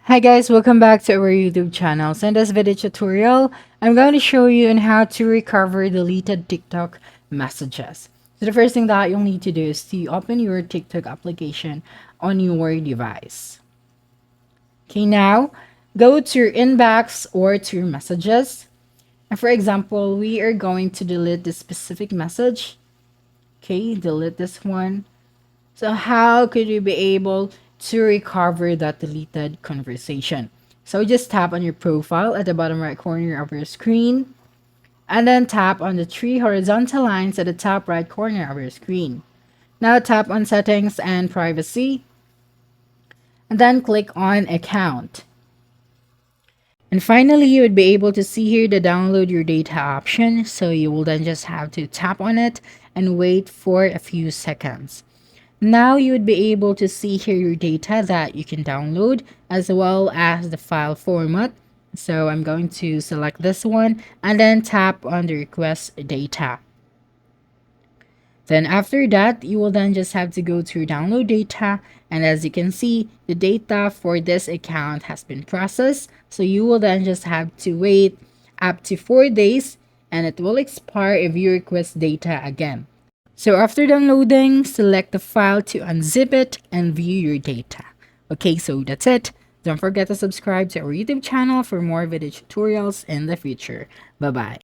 Hi guys, welcome back to our YouTube channel. So in this video tutorial, I'm going to show you on how to recover deleted TikTok messages. So the first thing that you'll need to do is to open your TikTok application on your device. Okay, now go to your inbox or to your messages. And for example, we are going to delete this specific message. Okay, delete this one. So how could you be able to recover that deleted conversation? So just tap on your profile at the bottom right corner of your screen and then tap on the three horizontal lines at the top right corner of your screen. Now tap on settings and privacy and then click on account. And finally, you would be able to see here the download your data option. So you will then just have to tap on it and wait for a few seconds. Now you would be able to see here your data that you can download as well as the file format. So I'm going to select this one and then tap on the request data. Then after that, you will then just have to go to download data. And as you can see, the data for this account has been processed. So you will then just have to wait up to 4 days and it will expire if you request data again. So after downloading, select the file to unzip it and view your data. Okay, so that's it. Don't forget to subscribe to our YouTube channel for more video tutorials in the future. Bye-bye.